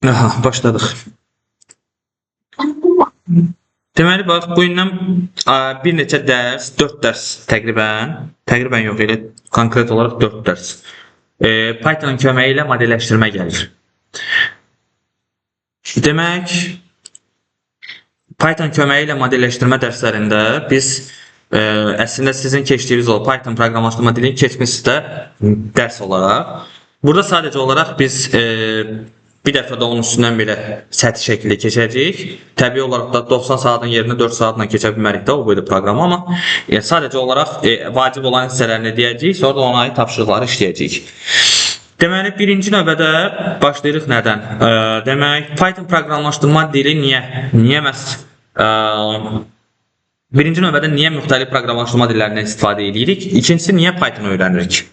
Aha, başladıq. Deməli, bax, bu gündən bir neçə dərs, 4 dərs təqribən yox, elə konkret olaraq 4 dərs. Python köməyi ilə modelləşdirmə gəlir. Demək, Python köməyi ilə modelləşdirmə dərslərində biz əslində sizin keçdiyiniz o Python proqramlaşdırma dilini keçmişsizdə dərs olaraq. Burada sadəcə olaraq biz bir dəfə də onun üstündən belə səthi şəkildə keçəcəyik. Təbii olaraq da 90 saatın yerinə 4 saatla keçə bilmərik də o boyda proqramı, amma sadəcə olaraq vacib olan hissələrini deyəcəyik, sonra da ona aid tapşırıqları işləyəcəyik. Deməli, birinci növbədə başlayırıq nədən? Demək, Python proqramlaşdırma dili niyə məhz birinci növbədə niyə müxtəlif proqramlaşdırma dillərindən istifadə edirik? İkincisi, niyə Python öyrənirik?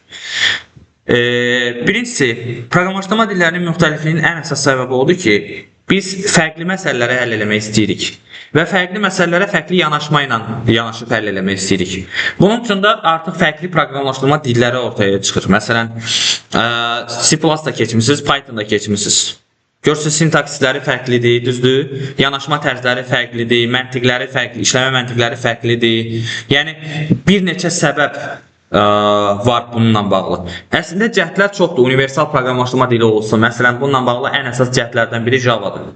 Birincisi, proqramlaşdırma dillərinin müxtəlifliyinin ən əsas səbəbi odur ki, biz fərqli məsələləri həll eləmək istəyirik və fərqli məsələlərə fərqli yanaşma ilə yanaşıb həll eləmək istəyirik. Bunun üçün də artıq fərqli proqramlaşdırma dilləri ortaya çıxır. Məsələn, C++-da keçmişsiniz, Python-da keçmişsiniz. Görürsünüz, sintaksisləri fərqlidir, düzdür? Yanaşma tərzləri fərqlidir, məntiqləri fərqli, işləmə məntiqləri fərqlidir. Yəni, bir neçə səbəb var bununla bağlı. Əslində cəhdlər çoxdur. Universal proqramlaşdırma dili olsun. Məsələn, bununla bağlı ən əsas cəhdlərdən biri Java-dır.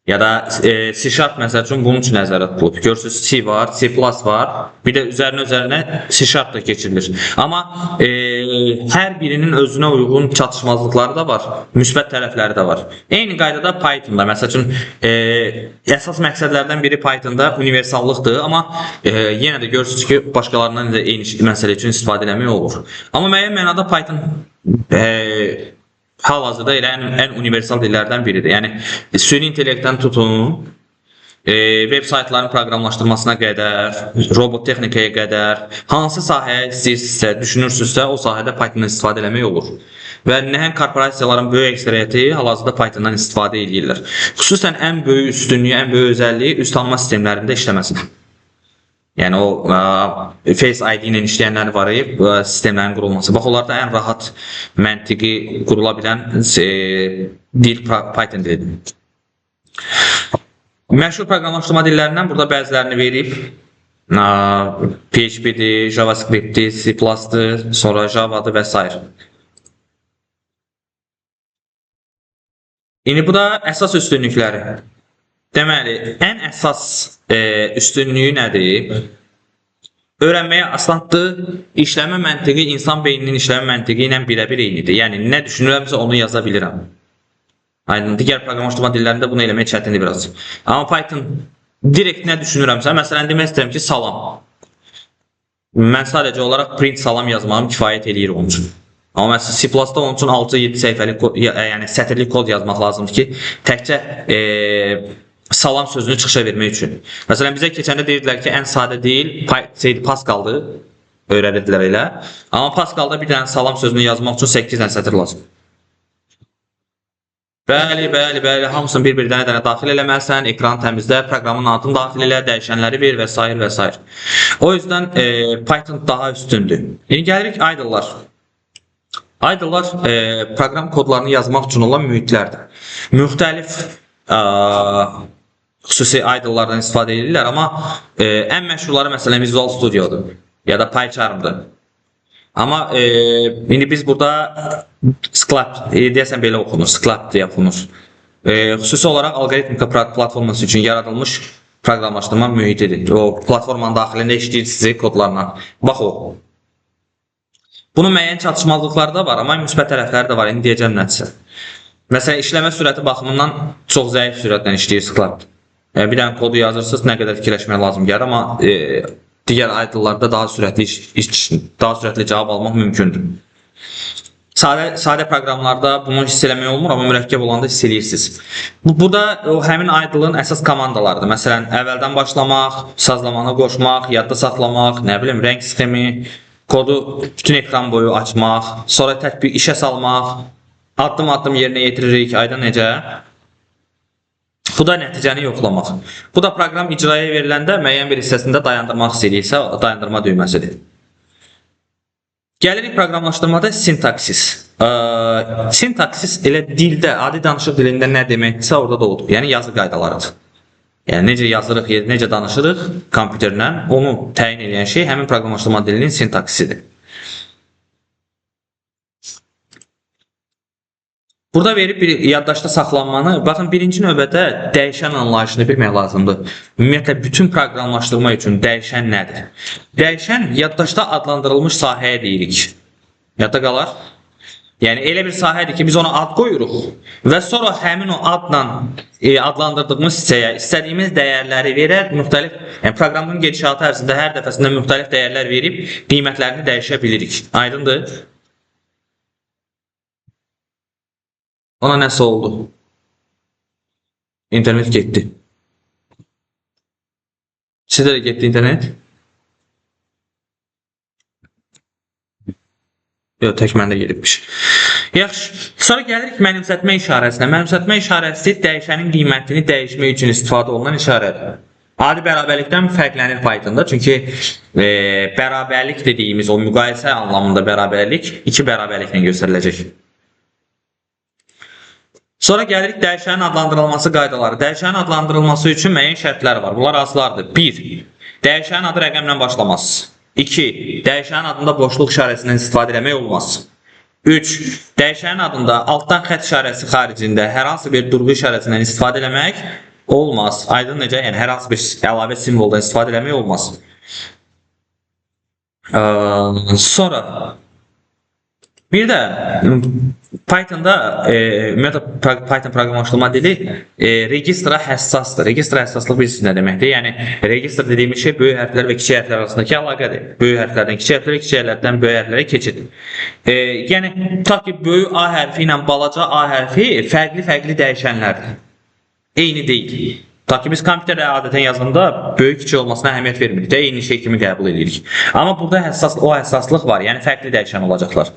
Ya da C# məsəl üçün bunun üçün nəzərdə tutulub. Görürsünüz, C var, C++ var. Bir də üzərinə C# da keçirilir. Amma hər birinin özünə uyğun çatışmazlıqları da var, müsbət tərəfləri də var. Eyni qaydada Python-da, məsəl üçün əsas məqsədlərdən biri Python-da universallıqdır, amma yenə də görürsünüz ki, başqalarından da eyni məsələ üçün istifadə etmək olur. Amma müəyyən mənada Python hal-hazırda elə ən universal dillərdən biridir. Yəni, süni intellektdən tutun, web saytların proqramlaşdırmasına qədər, robot texnikaya qədər, hansı sahəyə istəyirsinizsə, düşünürsünüzsə, o sahədə Python'dan istifadə eləmək olur. Və nəhəng korporasiyaların böyük əksəriyyəti hal-hazırda Python'dan istifadə edirlər. Xüsusən ən böyük üstünlüyü, ən böyük özəlliyi üst tanıma sistemlərində işləməsidir. Yəni, o Face ID ilə işləyənlər var, sistemlərin qurulması. Bax, onlarda ən rahat məntiqi qurula bilən dil Python dilidir. Məşhur proqramlaşdırma dillərindən burada bəzilərini verib. PHP-dir, JavaScript-dir, C++-dir, sonra Java-dır və s. İndi bu da əsas üstünlükləri. Deməli, ən əsas üstünlüyü nədir? Öyrənməyə asandır, işləmə məntiqi insan beyninin işləmə məntiqi ilə birə-bir eynidir. Yəni, nə düşünürəmsə onu yaza bilirəm. Digər proqramlaşdırma dillərində bunu eləmək çətindir biraz. Amma Python direkt nə düşünürəmsə, məsələn, demək istəyirəm ki, salam. Mən sadəcə olaraq print salam yazmağım kifayət eləyir onun üçün. Amma məsələn, C++-da onun üçün 6-7 səhifəlik, yəni sətirlik kod yazmaq lazımdır ki, təkcə salam sözünü çıxışa vermək üçün. Məsələn, bizə keçəndə deyirdilər ki, ən sadə deyil, Pascal'dır, öyrədirdilər elə. Amma Pascal'da bir dənə salam sözünü yazmaq üçün 8 dənə sətir lazım. Bəli, hamısını bir dənə daxil eləməlisən, ekranı təmizlə, proqramın adını daxil elə, dəyişənləri ver və s. O yüzdən Python daha üstündür. İndi gəlirik idle'lar. Idle'lar proqram kodlarını yazmaq üçün olan mühitlərdir. Müxtəlif xüsusi idle'lardan istifadə edirlər, amma ən məşhurları məsələn Visual Studio'dur ya da PyCharm'dır. Amma indi biz burada Sclap, deyəsən belə oxunur, Sclap deyə oxunur. Xüsusi olaraq alqoritmika platforması üçün yaradılmış proqramlaşdırma mühitidir. O platformanın daxilində işləyir kodlarla. Bax o. Bunun müəyyən çatışmazlıqları da var, amma müsbət tərəfləri də var, indi deyəcəm nədirsə. Məsələn, işləmə sürəti baxımından çox zəif sürətlə işləyir Sclap. Bir dənə kodu yazırsınız, nə qədər fikirləşmək lazım gəlir, amma digər idle'larda daha sürətli cavab almaq mümkündür. Sadə proqramlarda bunu hiss eləmək olmur, amma mürəkkəb olanda hiss eləyirsiniz. Burada həmin idle'ın əsas komandalarıdır. Məsələn, əvvəldən başlamaq, sazlamanı qoşmaq, yadda saxlamaq, nə bilim, rəng sxemi, kodu bütün ekran boyu açmaq, sonra tətbiq işə salmaq, addım-addım yerinə yetiririk, ayda necə? Bu da nəticəni yoxlamaq. Bu da proqram icraya veriləndə müəyyən bir hissəsində dayandırmaq istəyirsə, dayandırma düyməsidir. Gəlirik proqramlaşdırmada sintaksis. Sintaksis elə dildə, adi danışıq dilində nə deməkdirsə orada da odur. Yəni yazı qaydalarıdır. Yəni necə yazırıq, necə danışırıq kompüterlə, onu təyin edən şey həmin proqramlaşdırma dilinin sintaksisidir. Burada verib bir yaddaşda saxlanmanı, baxın birinci növbədə dəyişən anlayışını bilmək lazımdır. Ümumiyyətlə bütün proqramlaşdırma üçün dəyişən nədir? Dəyişən yaddaşda adlandırılmış sahəyə deyirik. Yadda qalar. Yəni elə bir sahədir ki, biz ona ad qoyuruq və sonra həmin o adla adlandırdığımız hissəyə istədiyimiz dəyərləri verər, müxtəlif, yəni proqramın gedişatı ərzində hər dəfəsində müxtəlif dəyərlər verib qiymətlərini dəyişə bilirik. Aydındır? Ona nəsə oldu? İnternet getdi. Sizə də getdi internet? Yox, tək məndə gedibmiş. Yaxşı, sonra gəlirik mənimsətmə işarəsinə. Mənimsətmə işarəsi dəyişənin qiymətini dəyişmək üçün istifadə olunan işarədir. Adi bərabərlikdən fərqlənir Pythonda. Çünki bərabərlik dediyimiz o müqayisə anlamında bərabərlik iki bərabərliklə göstəriləcək. Sonra gəlirik dəyişənin adlandırılması qaydaları. Dəyişənin adlandırılması üçün müəyyən şərtlər var. Bunlar hansılardır? 1. Dəyişənin adı rəqəmlə başlamaz. 2. Dəyişənin adında boşluq işarəsindən istifadə etmək olmaz. 3. Dəyişənin adında altdan xətt işarəsi xaricində hər hansı bir durğu işarəsindən istifadə etmək olmaz. Aydın necə? Yəni hər hansı bir əlavə simvoldan istifadə etmək olmaz. Sonra bir də Pythonda Python proqramlaşdırma dili registra həssasdır. Registra həssaslıq bilirsiniz nə deməkdir? Yəni registr dediyimiz şey böyük hərflər və kiçik hərflər arasındakı əlaqədir. Böyük hərflərdən kiçik hərflərə, kiçik hərflərdən böyük hərflərə keçid. Yəni tutaq ki, böyük A hərfi ilə balaca A hərfi fərqli dəyişənlərdir. Eyni deyil. Ta ki biz kompüterdə adətən yazanda böyük kiçik olmasına əhəmiyyət vermirik də, eyni şey kimi qəbul edirik. Amma burada o həssaslıq var, yəni fərqli dəyişən olacaqlar.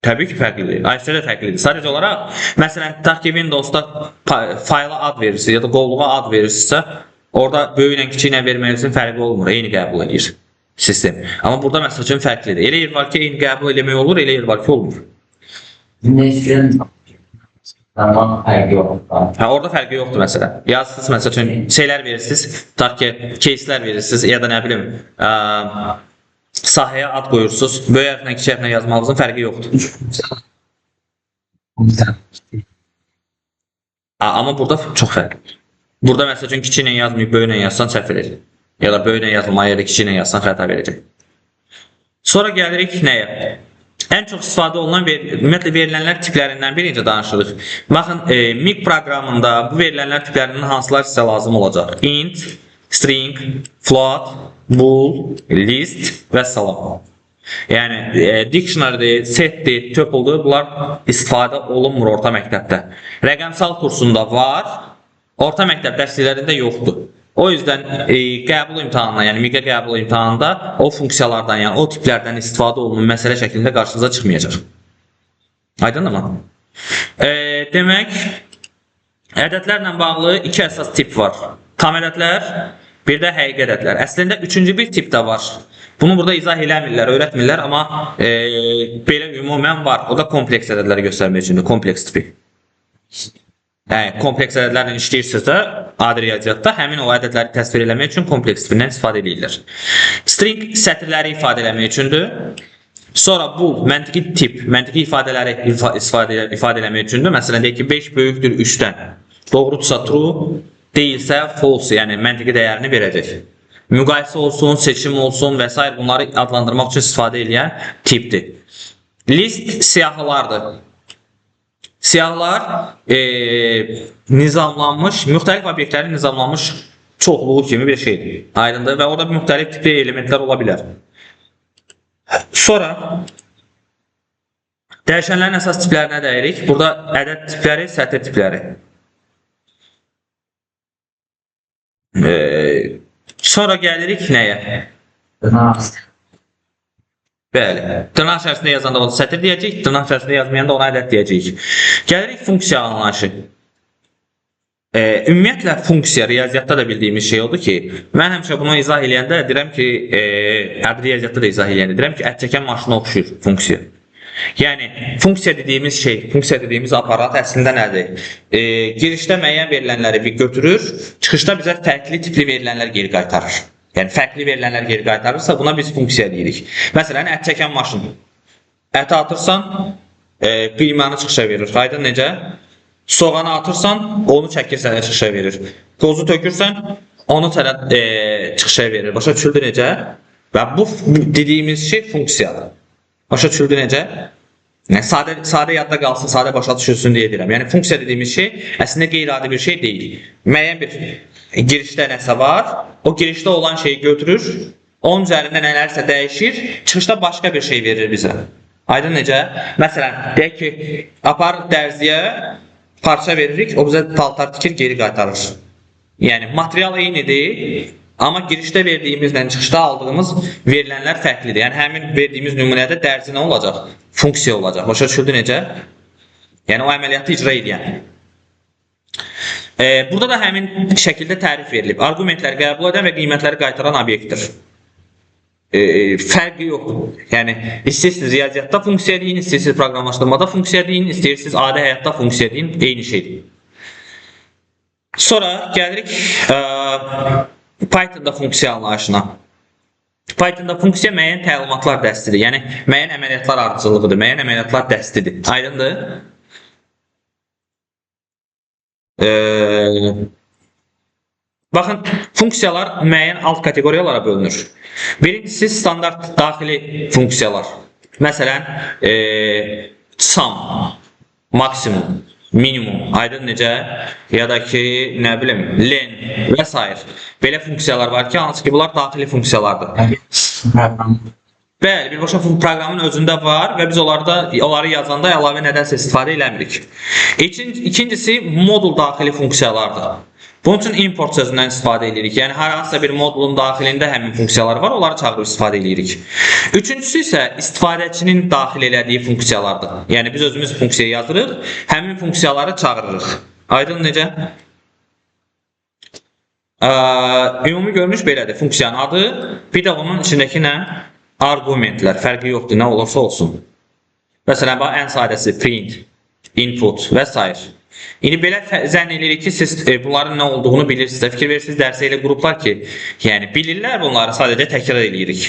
Təbii ki, fərqlidir. IC-də fərqlidir. Sadəcə olaraq, məsələn, tutaq ki, Windows'da fayla ad verirsiniz ya da qovluğa ad verirsinizsə, orada böyük ilə kiçik ilə verməyinizin fərqi olmur, eyni qəbul edir sistem. Amma burada məsəl üçün fərqlidir. Elə yer var ki, eyni qəbul eləmək olur, elə yer var ki, olmur. Fərqi yoxdur. Orada fərqi yoxdur məsələn. Yazırsınız, məsəl üçün şeylər verirsiniz, tutaq ki, case'lər verirsiniz ya da nə bilim, sahəyə ad qoyursunuz, böyük hərflə kiçik hərflə yazmağınızın fərqi yoxdur. Amma burada çox fərqlidir. Burada məsəl üçün kiçik ilə yazmayıb, böyük ilə yazsan səhv edəcək. Ya da böyük ilə yazılmalı yerdə kiçik ilə yazsan xəta verəcək. Sonra gəlirik nəyə? Ən çox istifadə olunan ümumiyyətlə verilənlər tiplərindən birinci danışırıq. Baxın, MIG proqramında bu verilənlər tiplərindən hansılar sizə lazım olacaq? Int, string, float, bool, list və salam. Yəni dictionary, setdir, tuple'dur, bunlar istifadə olunmur orta məktəbdə. Rəqəmsal kursunda var, orta məktəb dərsliklərində yoxdur. O yüzden qəbul imtahanına, yəni MIG qəbul imtahanında o funksiyalardan, yəni o tiplərdən istifadə olunun məsələ şəklində qarşınıza çıxmayacaq. Aydındır mı? Demək, ədədlərlə bağlı iki əsas tip var. Tam ədədlər, bir də həqiqi ədədlər. Əslində üçüncü bir tip də var. Bunu burada izah eləmirlər, öyrətmirlər, amma belə ümumən var. O da kompleks ədədləri göstərmək üçündür, kompleks tipi. Yəni, kompleks ədədlərlə işləyirsiniz də, adi riyaziyyatda həmin o ədədləri təsvir eləmək üçün kompleks tipindən istifadə edirlər. String sətirləri ifadə eləmək üçündür. Sonra bu məntiqi tip, məntiqi ifadələri ifadə eləmək üçündür. Məsələn, deyək ki, 5 böyükdür 3-dən. Doğrudursa true, deyilsə false, yəni məntiqi dəyərini verəcək. Müqayisə olsun, seçim olsun və s. bunları adlandırmaq üçün istifadə edən tipdir. List siyahılardır. Siyahılar nizamlanmış, müxtəlif obyektlərin nizamlanmış çoxluğu kimi bir şeydir. Aydındır və orada müxtəlif tipli elementlər ola bilər. Sonra dəyişənlərin əsas tiplərinə dəyirik. Burada ədəd tipləri, sətir tipləri. Sonra gəlirik nəyə? Bəli, dırnaq içərisində yazanda onu sətir deyəcəyik, dırnaq içərisində yazmayanda ona ədəd deyəcəyik. Gəlirik funksiya anlayışı. Ümumiyyətlə funksiya riyaziyyatda da bildiyimiz şey oldu ki, mən həmişə bunu izah eləyəndə deyirəm ki, riyaziyyatda da izah eləyəndə deyirəm ki, ət çəkən maşına oxşuyur funksiya. Yəni funksiya dediyimiz şey, funksiya dediyimiz aparat əslində nədir? Girişdə müəyyən verilənləri bir götürür, çıxışda bizə fərqli tipli verilənlər geri qaytarır. Yəni fərqli verilənlər geri qaytarırsa buna biz funksiya deyirik. Məsələn, ət çəkən maşın. Əti atırsan, qiymanı çıxışa verir. Aydın necə? Soğanı atırsan, onu çəkir sənə çıxışa verir. Qozu tökürsən, onu sənə çıxışa verir. Başa düşüldü necə? Və bu dediyimiz şey funksiyadır. Başa düşüldü necə? Yəni, sadə yadda qalsın, sadə başa düşülsün deyə deyirəm. Yəni funksiya dediyimiz şey əslində qeyri-adi bir şey deyil. Müəyyən bir girişdə nəsə var, o girişdə olan şeyi götürür, onun üzərində nələrsə dəyişir, çıxışda başqa bir şey verir bizə. Aydın necə? Məsələn, deyək ki, apar dərziyə parça veririk, o bizə paltar tikir, geri qaytarır. Yəni, material eynidir, amma girişdə verdiyimizlə çıxışda aldığımız verilənlər fərqlidir. Yəni, həmin verdiyimiz nümunədə dərzi nə olacaq? Funksiya olacaq. Başa düşüldü necə? Yəni, o əməliyyatı icra edən. Burada da həmin şəkildə tərif verilib. Arqumentləri qəbul edən və qiymətləri qaytaran obyektdir. Fərqi yoxdur. Yəni, istəyirsiniz riyaziyyatda funksiya deyin, istəyirsiniz proqramlaşdırmada funksiya deyin, istəyirsiniz adi həyatda funksiya deyin, eyni şeydir. Sonra gəlirik Pythonda funksiya anlayışına. Pythonda funksiya müəyyən təlimatlar dəstidir. Yəni, müəyyən əməliyyatlar ardıcılığıdır, müəyyən əməliyyatlar dəstidir. Aydındır? Baxın, funksiyalar müəyyən alt kateqoriyalara bölünür. Birincisi standart daxili funksiyalar. Məsələn, sum, maksimum, minimum, aydın necə? Ya da ki, nə bilim, len və s. Belə funksiyalar var ki, hansı ki, bunlar daxili funksiyalardır. Bəli, birbaşa proqramın özündə var və biz onları yazanda əlavə nədənsə istifadə eləmirik. İkincisi, modul daxili funksiyalardır. Bunun üçün import sözündən istifadə edirik. Yəni, hər hansısa bir modulun daxilində həmin funksiyalar var, onları çağırıb istifadə edirik. Üçüncüsü isə istifadəçinin daxil elədiyi funksiyalardır. Yəni, biz özümüz funksiya yazırıq, həmin funksiyaları çağırırıq. Aydın necə? Ümumi görünüş belədir. Funksiyanın adı, bir də onun içindəki nə? Argumentlər, fərqi yoxdur, nə olursa olsun. Məsələn, ən sadəsi print, input və s. İndi belə zənn edirik ki, siz bunların nə olduğunu bilirsiniz. Fikir verirsiniz, dərsə elə qruplar ki, yəni bilirlər bunları, sadəcə təkrar edirik.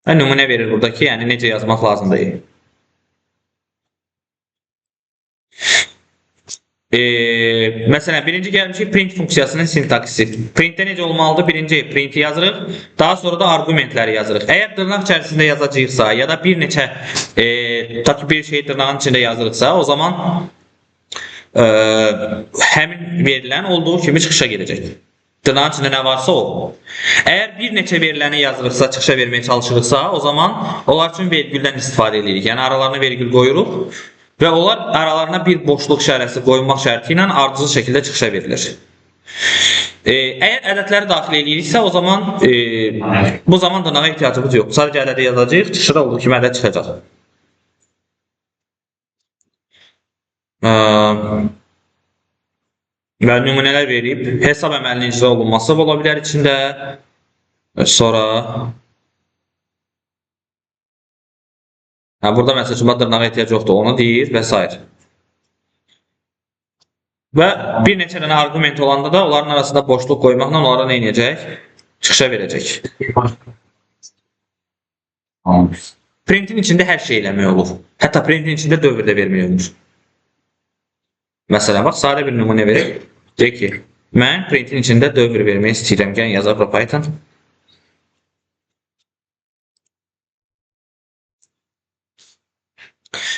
Və nümunə verir burada ki, yəni necə yazmaq lazımdır. Məsələn, birinci gəlmişik print funksiyasının sintaksisi. Printdə necə olmalıdır? Birinci printi yazırıq, daha sonra da argumentləri yazırıq. Əgər dırnaq içərisində yazacaqsa ya da bir neçə bir şey dırnağın içində yazırıqsa, o zaman həmin verilən olduğu kimi çıxışa gedəcək. Dırnağın içində nə varsa o. Əgər bir neçə veriləni yazırıqsa, çıxışa verməyə çalışırıqsa, o zaman onlar üçün vergüldən istifadə edirik. Yəni aralarına vergül qoyuruq. Və onlar aralarına bir boşluq işarəsi qoymaq şərti ilə ardıcıl şəkildə çıxışa verilir. Əgər ədədləri daxil ediriksə, o zaman bu zaman dırnağa ehtiyacımız yox. Sadəcə ədədi yazacağıq, çıxışda olduğu kimi ədəd çıxacaq. Və nümunələr verib, hesab əməlinin icra olunması ola bilər içində. Sonra burada məsələn, dırnağa ehtiyac yoxdur, onu deyir və s. Və bir neçə dənə arqument olanda da onların arasında boşluq qoymaqla onlara nə edəcək? Çıxışa verəcək. Printin içində hər şey eləmək olur. Hətta printin içində dövr də vermək olur. Məsələn, bax, sadə bir nümunə verək. Deyək ki, mən printin içində dövr vermək istəyirəm. Gəlin yazaq da Python.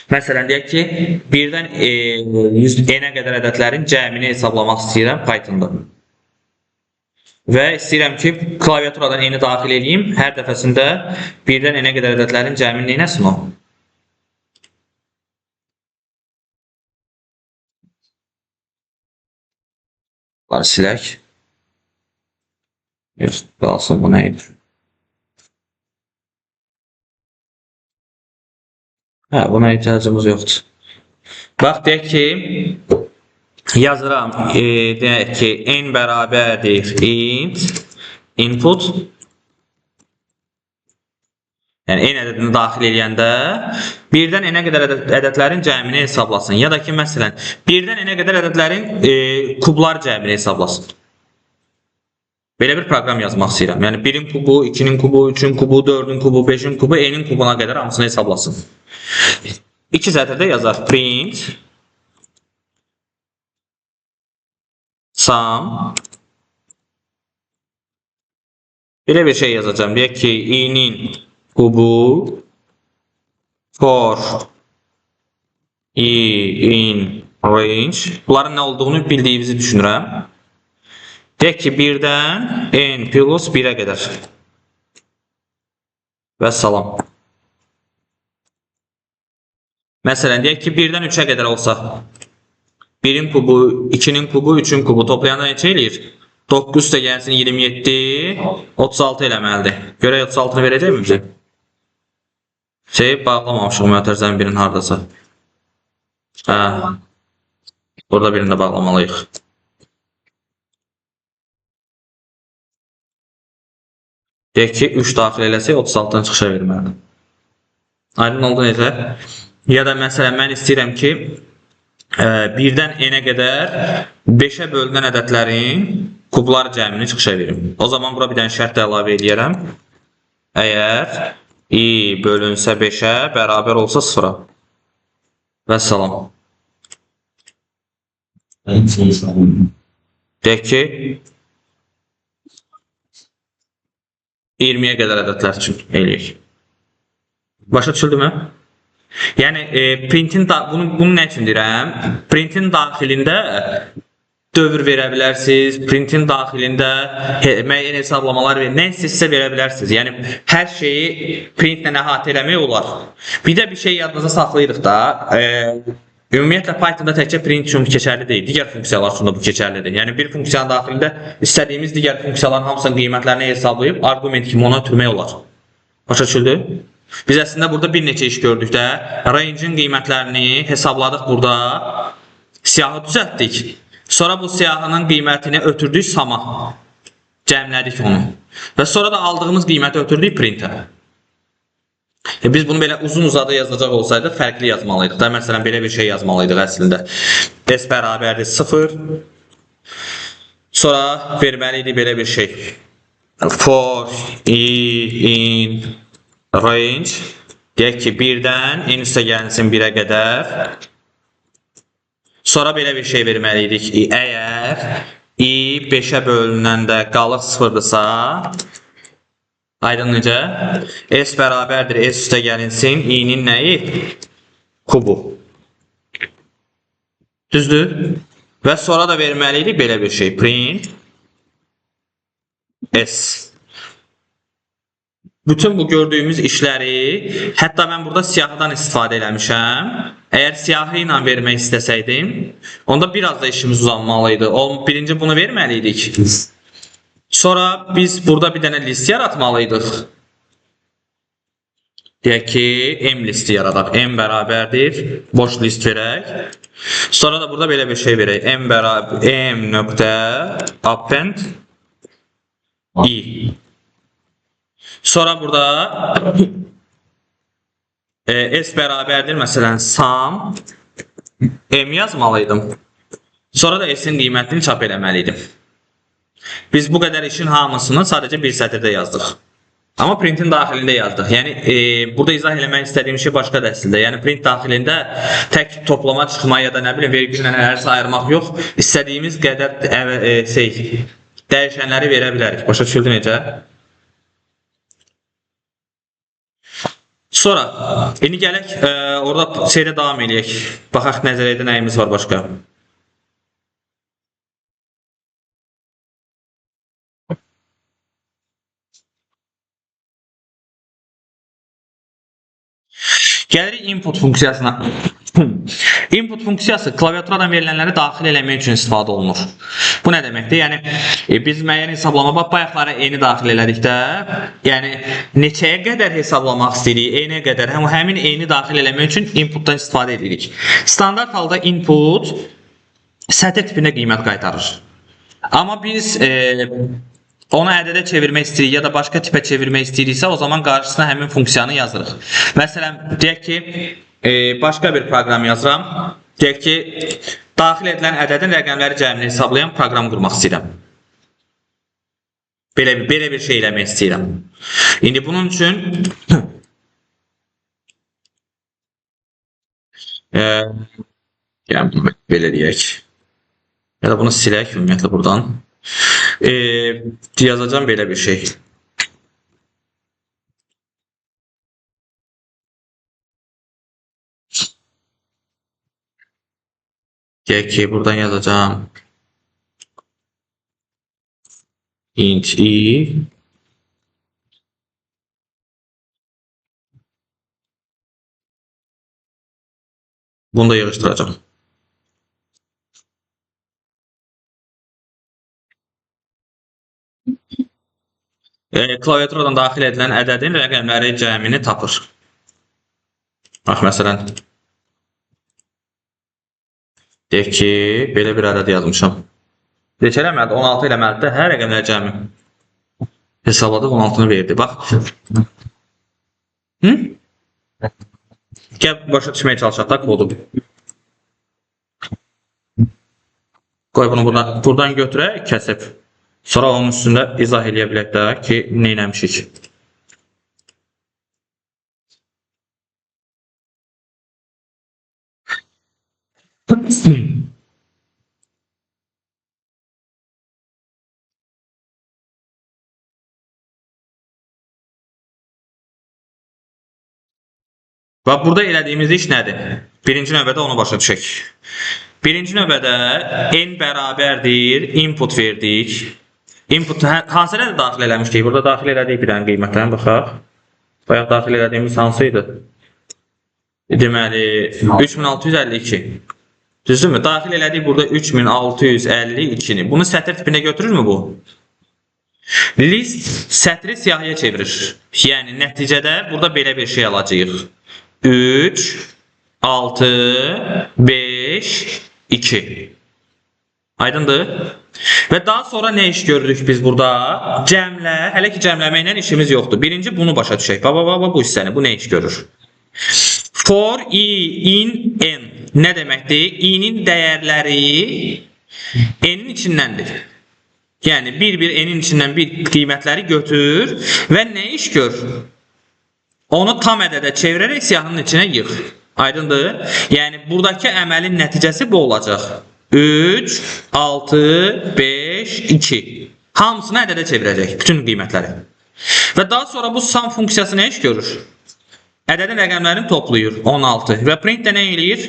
Məsələn, deyək ki, birdən n-ə qədər ədədlərin cəmini hesablamaq istəyirəm Python'da. Və istəyirəm ki, klaviaturadan n-i daxil edeyim. Hər dəfəsində birdən n-ə qədər ədədlərin cəmini neynəsin o? Bunları silək. Qalsın, bu nə edir? Buna ehtiyacımız yoxdur. Bax, deyək ki, yazıram, deyək ki, n bərabərdir int input. Yəni, n ədədini daxil edəndə 1-dən n-ə qədər ədədlərin cəmini hesablasın. Ya da ki, məsələn, 1-dən n-ə qədər ədədlərin kublar cəmini hesablasın. Belə bir proqram yazmaq istəyirəm. Yəni, 1-in kubu, 2-nin kubu, 3-ün kubu, 4-ün kubu, 5-in kubu, n-in kubuna qədər hamısını hesablasın. 2 sətirdə yazar print sum. Belə bir şey yazacağım. Deyək ki, i-nin kubu for i in range. Bunların nə olduğunu bildiyinizi düşünürəm. Deyək ki, 1-dən n plus 1-ə qədər. Və salam. Məsələn, deyək ki, 1-dən 3-ə qədər olsa. 1-in kubu, 2-nin kubu, 3-ün kubu toplayanda neçə eləyir? 9 üstə gəlsin 27, 36 eləməlidir. Görək 36-nı verəcək mi bizə? Bağlamamışıq mötərizənin birinin haradasa. Burada birini də bağlamalıyıq. Deyək ki, 3 daxil eləsək 36-dan çıxışa verməlidir. Aydın oldu necə? Ya da məsələn, mən istəyirəm ki, 1-dən n-ə qədər 5-ə bölünən ədədlərin kublar cəmini çıxışa verim. O zaman bura bir dənə şərt də əlavə edərəm. Əgər i bölünsə 5-ə bərabər olsa 0-a. Və salam. Deyək ki, 20-yə qədər ədədlər üçün eləyək. Başa düşüldü mü? Yəni, bunu nə üçün deyirəm? Printin daxilində dövr verə bilərsiniz, printin daxilində müəyyən hesablamalar nə istəyirsə verə bilərsiniz. Yəni, hər şeyi printlə əhatə eləmək olar. Bir də bir şey yadınıza saxlayırıq da, ümumiyyətlə Pythonda təkcə print üçün keçərli deyil, digər funksiyalar üçün də bu keçərlidir. Yəni, bir funksiyanın daxilində istədiyimiz digər funksiyaların hamısının qiymətlərini hesablayıb arqument kimi ona ötürmək olar. Başa düşüldü? Biz əslində burada bir neçə iş gördük də, range'in qiymətlərini hesabladıq burada, siyahı düzəltdik. Sonra bu siyahının qiymətini ötürdük sama, cəmlədik onu. Və sonra da aldığımız qiyməti ötürdük printə. Biz bunu belə uzun-uzadı yazacaq olsaydı fərqli yazmalıydıq da. Məsələn, belə bir şey yazmalıydıq əslində. S bərabərdir 0. Sonra verməliydik belə bir şey. For i in range. Deyək ki, 1-dən n üstə gəlsin 1-ə qədər. Sonra belə bir şey verməliydik. Əgər i 5-ə bölünəndə qalıq 0-dırsa, aydın necə? S bərabərdir, S üstə gəlinsin, i-nin nəyi? Kubu. Düzdür? Və sonra da verməliydik belə bir şey. Print S. Bütün bu gördüyümüz işləri, hətta mən burada siyahıdan istifadə eləmişəm. Əgər siyahı ilə vermək istəsəydim, onda biraz da işimiz uzanmalıydı. Birinci bunu verməliydik. Sonra biz burada bir dənə list yaratmalıydıq. Deyək ki, M listi yaradaq. M bərabərdir. Boş list verək. Sonra da burada belə bir şey verək. M nöqtə append i. Sonra burada S bərabərdir. Məsələn, sum M yazmalıydım. Sonra da S'in qiymətini çap eləməliydim. Biz bu qədər işin hamısını sadəcə bir sətirdə yazdıq. Amma printin daxilində yazdıq. Yəni, burada izah eləmək istədiyim şey başqadır əslində. Yəni, print daxilində tək toplama, çıxma ya da nə bilim, vergüllə nələrsə ayırmaq yox. İstədiyimiz qədər dəyişənləri verə bilərik. Başa düşüldü necə? Sonra, indi gələk, orada şeydə davam eləyək. Baxaq nəzəriyədə nəyimiz var başqa. Gəlirik input funksiyasına. Input funksiyası klaviaturadan verilənləri daxil eləmək üçün istifadə olunur. Bu nə deməkdir? Yəni biz müəyyən hesablama bayaqlara eni daxil elədikdə, yəni neçəyə qədər hesablamaq istəyirik, eniyə qədər həmin eni daxil eləmək üçün inputdan istifadə edirik. Standart halda input sətr tipində qiymət qaytarır. Amma biz onu ədədə çevirmək istəyirik ya da başqa tipə çevirmək istəyiriksə, o zaman qarşısına həmin funksiyanı yazırıq. Məsələn, deyək ki, başqa bir proqram yazıram. Deyək ki, daxil edilən ədədin rəqəmləri cəmini hesablayan proqram qurmaq istəyirəm. Belə bir şey eləmək istəyirəm. İndi bunun üçün yəni, belə deyək. Ya da bunu silək ümumiyyətlə buradan. Yazacağım belə bir şey. Deyək ki, buradan yazacağım. Int i bunu da yığışdıracağım. Klaviaturadan daxil edilən ədədin rəqəmləri cəmini tapır. Bax, məsələn, deyək ki, belə bir ədəd yazmışam. Neçə eləməlidir? 16 eləməlidir. Hər rəqəmləri cəmi hesabladıq, 16-nı verdi. Bax. Gəl, başa düşməyə çalışaq da kodu. Qoy bunu buradan götürək, kəsib. Sonra onun üstündə izah eləyə bilək də ki, nə eləmişik. Bax, burada elədiyimiz iş nədir? Birinci növbədə onu başa düşək. Birinci növbədə n bərabərdir, input verdik. Input hansılara da daxil eləmişdik? Burada daxil elədik bir dənə qiymətlərini baxaq. Bayaq daxil elədiyimiz hansıydı? Deməli, 3652. Düzdürmü? Daxil elədik burada 3652-ni. Bunu sətr tipinə götürürmü bu? List sətri siyahıya çevirir. Yəni, nəticədə burada belə bir şey alacağıq. 3, 6, 5, 2. Aydındır? Və daha sonra nə iş görürük biz burada? Cəmlə, hələ ki cəmləməklə işimiz yoxdur. Birinci bunu başa düşək. Bu hissəni, bu nə iş görür? For i in n nə deməkdir? I-nin dəyərləri n-in içindəndir. Yəni, bir n-in içindən bir qiymətləri götür və nə iş gör? Onu tam ədədə çevirərək siyahının içinə yığ. Aydındır? Yəni, buradakı əməlin nəticəsi bu olacaq. 3, 6, 5, 2. Hamısını ədədə çevirəcək, bütün qiymətləri. Və daha sonra bu sum funksiyası nə iş görür? Ədədin rəqəmlərini toplayır, 16. Və print də nə eləyir?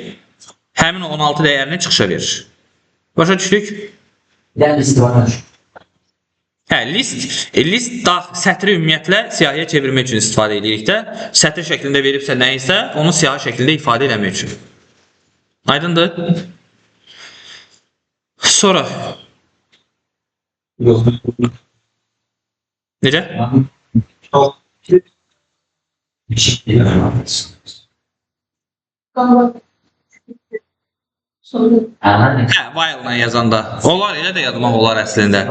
Həmin 16 dəyərini çıxışa verir. Başa düşdük? List sətri ümumiyyətlə siyahıya çevirmək üçün istifadə edirik də. Sətr şəklində veribsə nə isə, onu siyahı şəklində ifadə eləmək üçün. Aydındır? Sonra. Necə? While-la yazanda. Onlar elə də yazmaq olar əslində.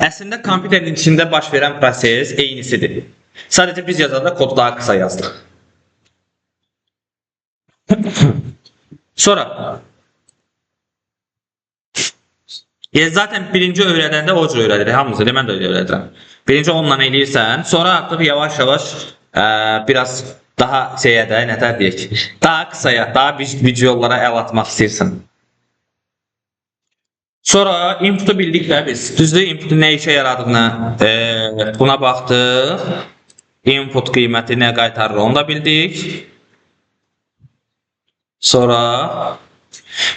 Əslində kompüterin içində baş verən proses eynisidir. Sadəcə biz yazanda kodu daha qısa yazdıq. Sonra. Zaten birinci öyrədəndə o cür öyrədir. Hamımızı mən də öyrədirəm. Birinci onunla eləyirsən, sonra artıq yavaş-yavaş biraz daha şeyədə, nətər deyək, daha qısaya, daha videolara əl atmaq istəyirsən. Sonra inputu bildik də biz. Düzdür, inputun nə işə yaradığını buna baxdıq. Input qiyməti nə qaytarır, onu da bildik. Sonra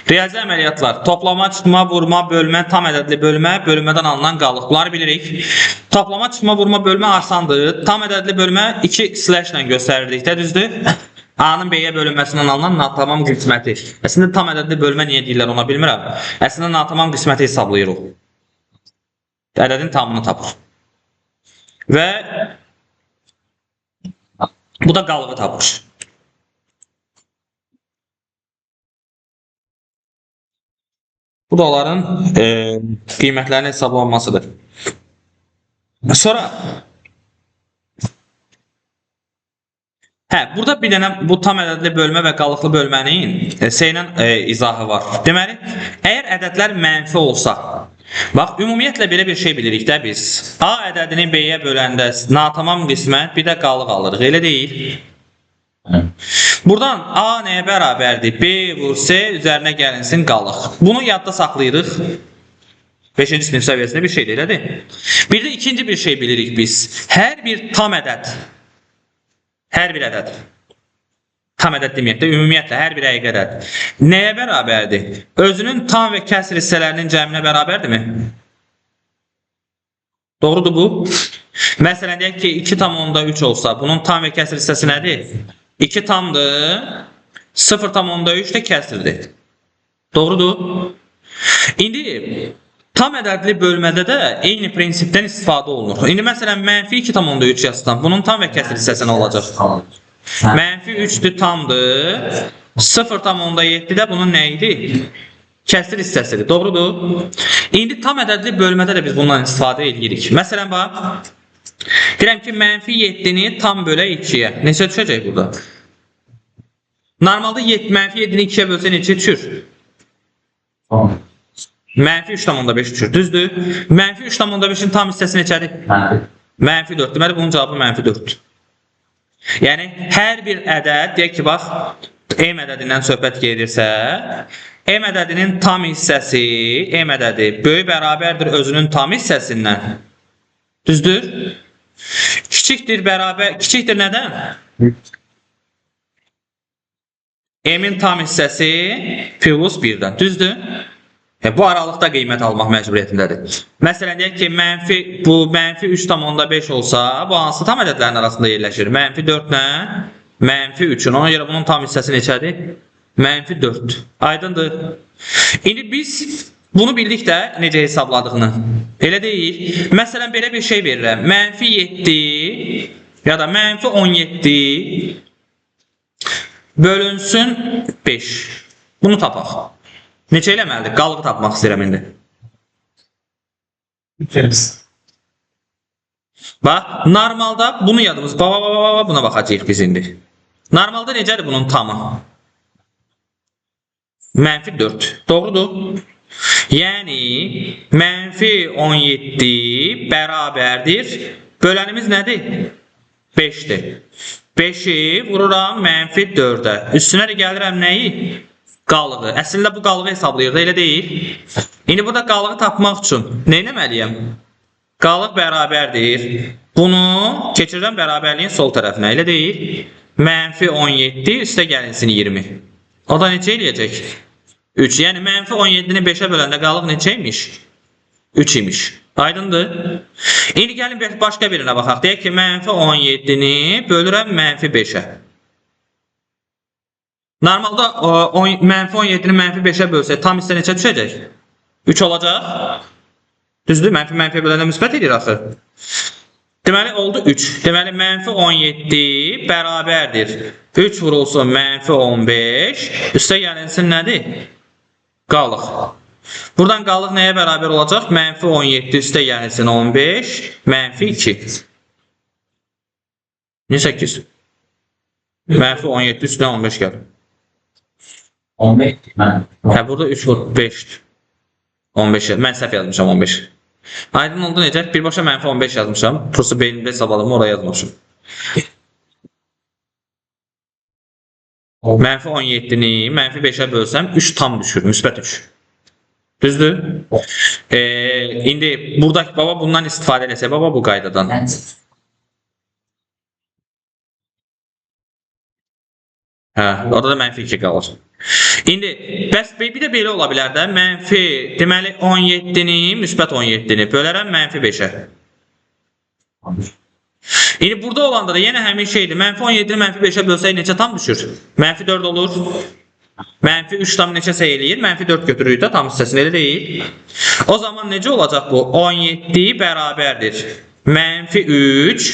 Riyazi əməliyyatlar, toplama, çıxma, vurma, bölmə, tam ədədli bölmə, bölmədən alınan qalıq. Bunları bilirik. Toplama, çıxma, vurma, bölmə asandır. Tam ədədli bölmə 2 slash ilə göstərirdikdə, düzdür? A-nın B-yə bölünməsindən alınan natamam qisməti. Əslində tam ədədli bölmə niyə deyirlər ona bilmirəm. Əslində natamam qisməti hesablayırıq. Ədədin tamını tapır. Və bu da qalığı tapır. Bu da onların qiymətlərinin hesablanmasıdır. Sonra burada bir dənə bu tam ədədli bölmə və qalıqlı bölmənin şeylə izahı var. Deməli, əgər ədədlər mənfi olsa, bax, ümumiyyətlə belə bir şey bilirik də biz. A ədədini B-yə böləndə natamam qismət, bir də qalıq alırıq, elə deyil. Buradan A nəyə bərabərdir? B vur C üzərinə gəlinsin qalıq. Bunu yadda saxlayırıq. 5-ci sinif səviyyəsində bir şey elədir. Bir də ikinci bir şey bilirik biz. Hər bir tam ədəd, hər bir ədəd, tam ədəd deməyək də, ümumiyyətlə hər bir həqiqi ədəd nəyə bərabərdir? Özünün tam və kəsr hissələrinin cəminə bərabərdirmi? Doğrudur bu. Məsələn, deyək ki, 2,3 olsa, bunun tam və kəsr hissəsi nədir? 2 tamdır, 0,3 də kəsrdir. Doğrudur. İndi tam ədədli bölmədə də eyni prinsipdən istifadə olunur. İndi məsələn, mənfi 2,3 yazsam, bunun tam və kəsr hissəsi nə olacaq? Mənfi 3-dür, tamdır. 0,7 də bunun nə idi? Kəsr hissəsidir. Doğrudur. İndi tam ədədli bölmədə də biz bundan istifadə edirik. Məsələn, bax, deyirəm ki, mənfi 7-ni tam bölə 2-yə. Neçə düşəcək burada? Normalda mənfi 7-ni 2-yə bölsə neçə düşür? Mənfi 3,5 düşür. Düzdür? Mənfi 3,5-in tam hissəsi neçədir? Mənfi 4. Deməli, bunun cavabı mənfi 4-dür. Yəni, hər bir ədəd, deyək ki, bax, M ədədindən söhbət gedirsə, M ədədinin tam hissəsi, M ədədi böyük bərabərdir özünün tam hissəsindən. Düzdür? Kiçikdir nədən? M-in tam hissəsi plus 1-dən. Düzdür? Bu aralıqda qiymət almaq məcburiyyətindədir. Məsələn, deyək ki, bu mənfi 3,5 olsa, bu hansı tam ədədlərin arasında yerləşir? Mənfi 4 nə? Mənfi 3-ün. Ona görə bunun tam hissəsi neçədir? Mənfi 4. Aydındır. İndi biz bunu bildik də necə hesabladığını. Elə deyil. Məsələn, belə bir şey verirəm. Mənfi 7 ya da mənfi 17 bölünsün 5. Bunu tapaq. Neçə eləməlidir? Qalığı tapmaq istəyirəm indi. Bax, normalda bunu yadımız, buna baxacağıq biz indi. Normalda necədir bunun tamı? Mənfi 4. Doğrudur. Yəni, mənfi 17 bərabərdir. Bölənimiz nədir? 5-dir. 5-i vururam mənfi 4-ə. Üstünə də gəlirəm nəyi? Qalığı. Əslində bu qalığı hesablayır da, elə deyil. İndi burada qalığı tapmaq üçün nə etməliyəm? Qalıq bərabərdir. Bunu keçirəm bərabərliyin sol tərəfinə, elə deyil. Mənfi 17 üstə gəlinsin 20. O da neçə eləyəcək? 3. Yəni mənfi 17-ni 5-ə böləndə qalıq neçə imiş? 3 imiş. Aydındır. İndi gəlin başqa birinə baxaq. Deyək ki, mənfi 17-ni bölürəm mənfi 5-ə. Normalda mənfi 17-ni mənfi 5-ə bölsək, tam hissə neçə düşəcək? 3 olacaq. Düzdür, mənfi böləndə müsbət edir axı. Deməli, oldu 3. Deməli, mənfi 17 bərabərdir. 3 vurulsun mənfi 15. Üstə gəlinsin nədir? Qalıq. Buradan qalıq nəyə bərabər olacaq? Mənfi 17 üstə gəlinsin 15. Mənfi 2. Niyə 8? Mənfi 17 üstə 15 gəlir. 15 mən. Burada 3 vur 5'dir. 15. Mən səhv yazmışam 15. Aydın oldu necə? Birbaşa mənfi 15 yazmışam. Prosta beynimdə hesabladım, oraya yazmışam. Mənfi 17-ni mənfi 5'ə bölsəm 3 tam düşür, müsbət 3. Düzdür? İndi buradakı baba bundan istifadə eləsə, baba bu qaydadan. Hə, orada da mənfi 2 qalır. İndi bəs bir də belə ola bilər də, mənfi, deməli 17-ni, müsbət 17-ni bölərəm mənfi 5-ə. İndi burada olanda da yenə həmin şeydir. Mənfi 17-ni mənfi 5-ə bölsək neçə tam düşür? Mənfi 4 olur. Mənfi 3 tam neçəsə eləyir? Mənfi 4 götürürük də tam hissəsini, elə deyil. O zaman necə olacaq bu? 17 bərabərdir. Mənfi 3.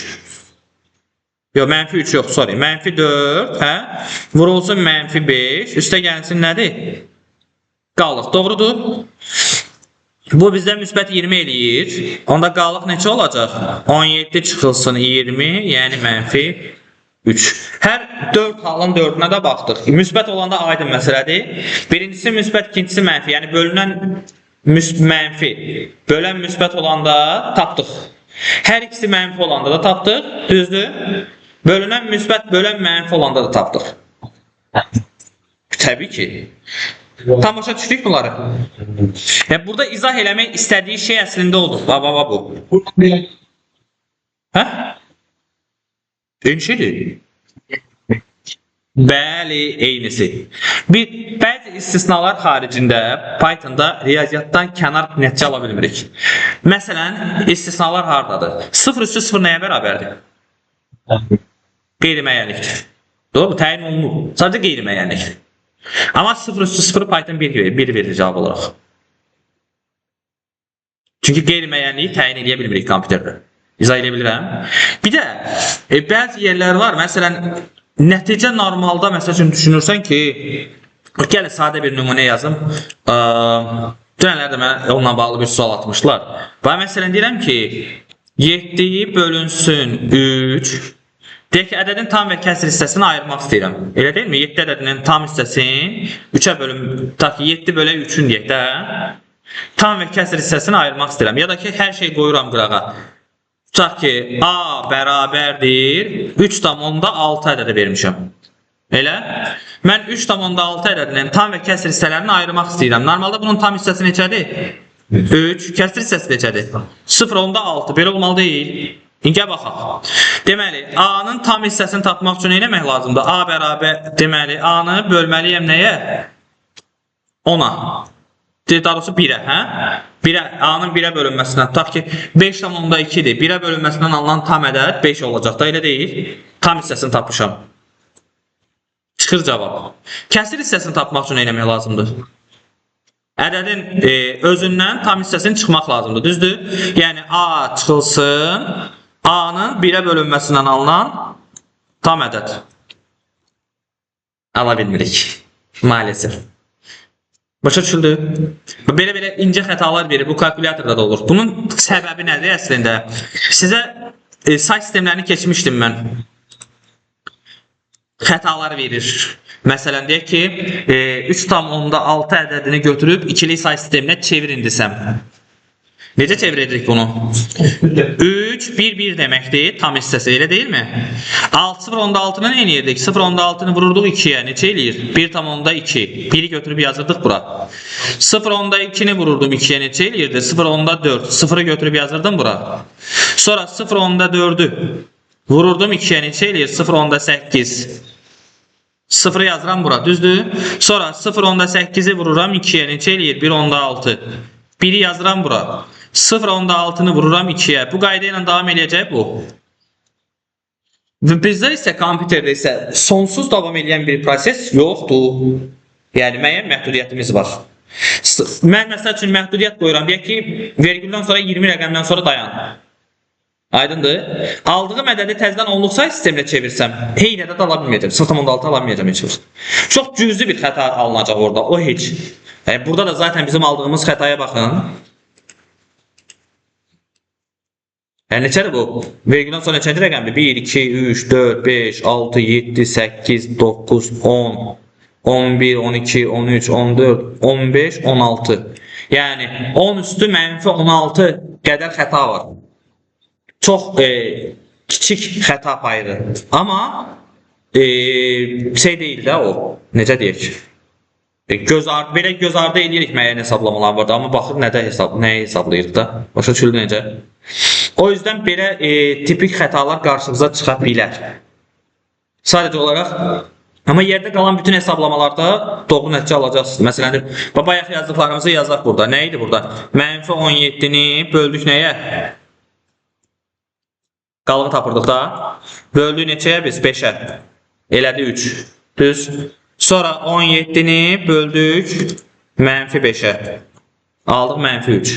Yox, mənfi 3 yox, sorry. Mənfi 4, hə? Vurulsun mənfi 5. Üstə gəlsin nədir? Qalıq, doğrudur. Bu bizdə müsbət 20 eləyir. Onda qalıq neçə olacaq? 17 çıxılsın 20, yəni mənfi 3. Hər 4 halın 4-ünə də baxdıq. Müsbət olanda aydın məsələdir. Birincisi müsbət, ikincisi mənfi. Yəni bölünən mənfi, bölən müsbət olanda tapdıq. Hər ikisi mənfi olanda da tapdıq, düzdür? Bölünən müsbət, bölən mənfi olanda da tapdıq. Təbii ki. Tam başa düşdük bunları. Burada izah eləmək istədiyi şey əslində odur. Baba bu. Hə? Eyni şeydir. Bəli, eynisi. Bəzi istisnalar xaricində Pythonda riyaziyyatdan kənar nəticə ala bilmirik. Məsələn, istisnalar hardadır? 0 üstü 0 nəyə bərabərdir? Qeyri-müəyyənlikdir. Doğru, təyin olunur. Sadəcə qeyri-müəyyənlikdir. Amma 0 üstü 0 Python 1 verir cavab olaraq. Çünki qeyri-müəyyənliyi təyin edə bilmirik kompüterdə. İzah edə bilirəm. Bir də bəzi yerlər var. Məsələn, nəticə normalda məsəl üçün düşünürsən ki, gəlin sadə bir nümunə yazım. Dünənlərdə mənə onunla bağlı bir sual atmışlar. Və məsələn deyirəm ki, 7 bölünsün 3. Deyək ki, ədədin tam və kəsr hissəsini ayırmaq istəyirəm. Elə deyilmi? 7 ədədinin tam hissəsini 3-ə bölüm, ta ki 7 bölü 3-ün deyək də, tam və kəsr hissəsini ayırmaq istəyirəm. Ya da ki, hər şey qoyuram qırağa. Tutaq ki, A bərabərdir, 3,6 ədədi vermişəm. Elə? Mən 3,6 ədədinin tam və kəsr hissələrini ayırmaq istəyirəm. Normalda bunun tam hissəsi neçədir? 3, kəsr hissəsi neçədir? 0,6, belə olmalı deyil. İngə baxaq. Deməli, A-nın tam hissəsini tapmaq üçün nə etmək lazımdır? A bərabər, deməli, A-nı bölməliyəm nəyə? 10-a. Daha doğrusu 1-ə, hə? A-nın 1-ə bölünməsindən, tutaq ki, 5,2-dir. 1-ə bölünməsindən alınan tam ədəd 5 olacaq da, elə deyil. Tam hissəsini tapmışam. Çıxır cavab. Kəsir hissəsini tapmaq üçün nə etmək lazımdır? Ədədin özündən tam hissəsini çıxmaq lazımdır, düzdür? Yəni, A çıxılsın, A-nın 1-ə bölünməsindən alınan tam ədəd. Ala bilmirik, maalesef. Başa düşüldü? Belə incə xətalar verir, bu kalkulyatorda da olur. Bunun səbəbi nədir əslində? Sizə say sistemlərini keçmişdim mən. Xətalar verir. Məsələn, deyək ki, 3,6 ədədini götürüb ikili say sisteminə çevirin desəm. Necə çevirəcək bunu? 3, 1, 1 deməkdir, tam hissəsi, elə deyilmi? 0,6-nı nə eləyirdik? 0,6-nı vururduq 2-yə, neçə eləyir? 1,2. 1-i götürüb yazırdıq bura. 0,2-ni vururdum 2-yə, neçə eləyirdi? 0,4. 0-ı götürüb yazırdım bura. Sonra 0,4-ü vururdum 2-yə, neçə eləyir? 0,8. 0'ı yazıram bura, düzdür? Sonra 0,8'i vururam 2'ye, neçə eləyir? 1,6. 1'i yazıram bura. 0,6'nı vururam 2'ye. Bu qayda ilə davam edəcək bu. Bizdə isə kompüterdə isə sonsuz davam edən bir proses yoxdur. Yəni müəyyən məhdudiyyətimiz var. Mən məsəl üçün məhdudiyyət qoyuram. Deyək ki, vergüldən sonra 20 rəqəmdən sonra dayan. Aydındır. Aldığım ədədi təzədən onluq say sisteminə çevirsəm, eyni ədəd ala bilməyəcəm. 0,6 ala bilməyəcəm heç bir. Çox cüzi bir xəta alınacaq orada. O heç. Burada da zaten bizim aldığımız xətaya baxın. Neçədir bu? Vergüldən sonra neçənci rəqəmdir? 1, 2, 3, 4, 5, 6, 7, 8, 9, 10, 11, 12, 13, 14, 15, 16. Yəni 10 üstü mənfi 16 qədər xəta var. Çox kiçik xəta payıdır. Amma şey deyil də o. Necə deyək? Belə göz ardı edirik müəyyən hesablamalar var da, amma baxır nəyə hesablayırıq da. Başa düşüldü necə? O yüzden belə tipik xətalar qarşımıza çıxa bilər. Sadəcə olaraq Amma yerdə qalan bütün hesablamalarda doğru nəticə alacaqsınız. Məsələn, bayaq yazdıqlarımızı yazaq burada. Nə idi burada? Mənfi 17-ni böldük nəyə? Qalığı tapırdıq da. Böldük neçəyə biz? 5-ə. Elədi 3. Düz. Sonra 17-ni böldük mənfi 5-ə. Aldıq mənfi 3.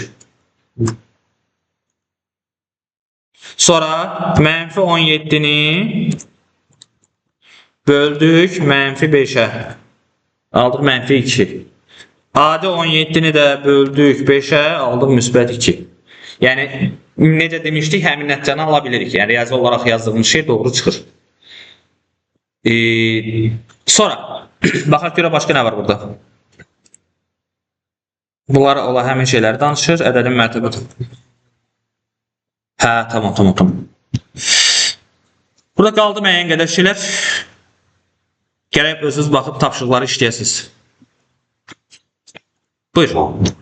Sonra mənfi 17-ni böldük mənfi 5-ə. Aldıq mənfi 2. Adi 17-ni də böldük 5-ə. Aldıq müsbət 2. Yəni, necə demişdik, həmin nəticəni ala bilirik. Yəni, riyazi olaraq yazdığımız şey doğru çıxır. Sonra, baxaq görə başqa nə var burada? Bunlar ola həmin şeyləri danışır. Ədədin mərtəbəti. Hə, tamam. Burada qaldı müəyyən qədər şeylər. Gərək özünüz baxıb tapşırıqları işləyəsiniz. Buyur.